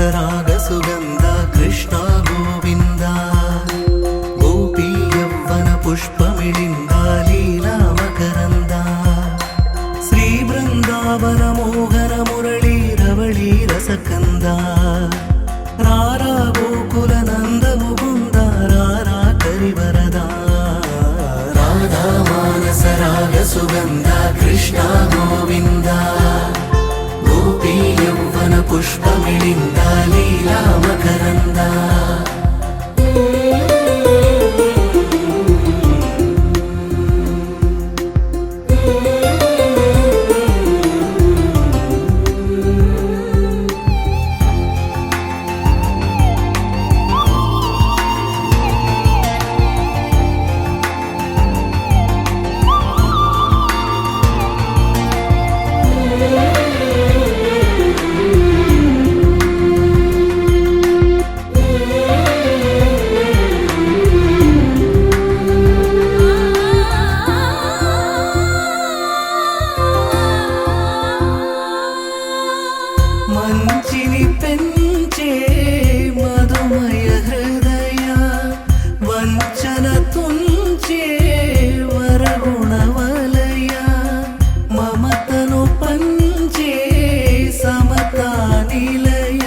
మానసరాగ సుగంధ కృష్ణ గోవింద గోపీ యవ్వన పుష్పమిళింద లీలా మకరంద శ్రీ బృందావన మోహన మురళీ రవళీ రసకంద రారా గోకుల నంద ముకుంద రారా కరివరద రాధా మానసరాగ సుగంధ కృష్ణ గోవింద గోపీ యవ్వన పుష్పమిళింద లీలా మకరంద మంచిని పెంచే మధుమయ హృదయ వంచన తుంచే వరగుణవలయ మమతను పంచే సమతా నిలయ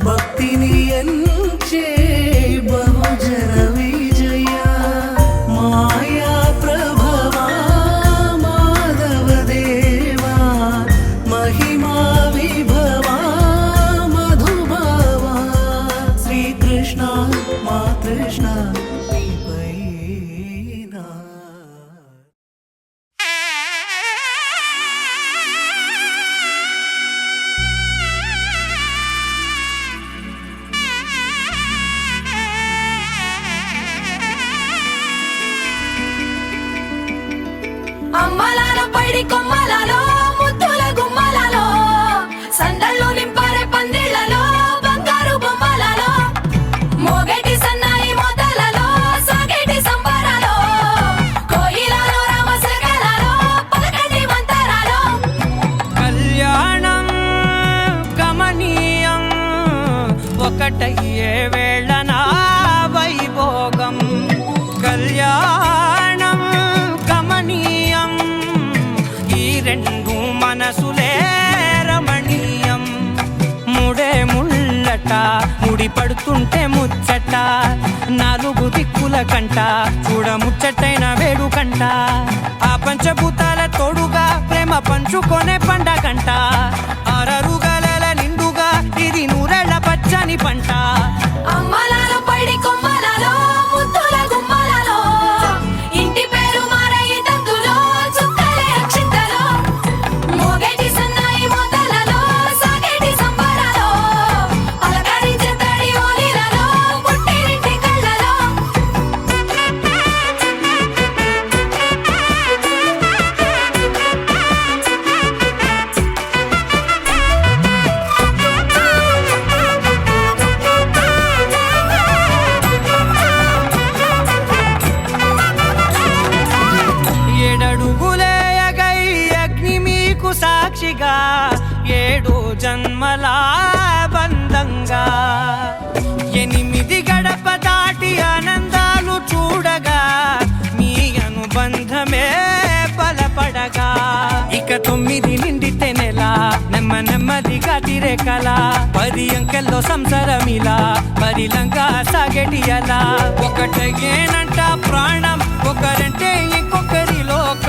భక్తిని ఎంచే బహుజన విజయ మాయా ప్రభవా మాధవ దేవా మహిమా విభవా మధుభవా శ్రీకృష్ణ మా కృష్ణ నీపైనా అమ్మలాల పైడి కొమ్మలలో ముద్దుల గుమ్మలలో సందళ్ళు నింపరే పందిళ్లలో బంగారు బొమ్మలలో మోగేటి సన్నాయి మోతలలో సాగేటి సంబరాలో కోయిలలో రామశకలలో పలకటి మంతరాలో కళ్యాణం గమనీయం ఒకటయ్యే వేళ నా వైభోగం కళ్యాణం గమనీయం ఈ రెండు మనసులే రమణీయం ముడే ముళ్ళట ముడి పడుతుంటే ముచ్చట నాలుగు దిక్కుల కంట చూడ ముచ్చటైన వేడుకంట ఆ పంచభూతాల తోడుగా ప్రేమ పంచుకొనే పండగంట ఆరరుగల నిండుగా ఇది నూరెళ్ళ పచ్చని పంట అమ్మలాల పైడి కొమ్మలలో ముద్దుల గుమ్మలలో ఇంటి పేరు మారయి తందులో చుక్కలే అక్షింతలో మోగేటి సన్నాయి మోతలలో సాగేటి సంబరాలో పలకరించే తడి ఓలిలలో పుట్టినింటి కళ్ళలో ఏడడుగులే ఎగై అగ్ని మీకు సాక్షిగా ఏడు జన్మల బంధంగా ఎనిమిది గడప దాటి ఆనందాలు చూడగా మీ అనుబంధమే బలపడగా ఇక 9 నిండితే నెల నెమ్మదిగా తిరేకల 10 అంకెల్లో సంసారమిలా పరిలంగా సాగేటి అలా ఒకటేనంట ప్రాణం ఒకరంటే ఇంకొకరి లోక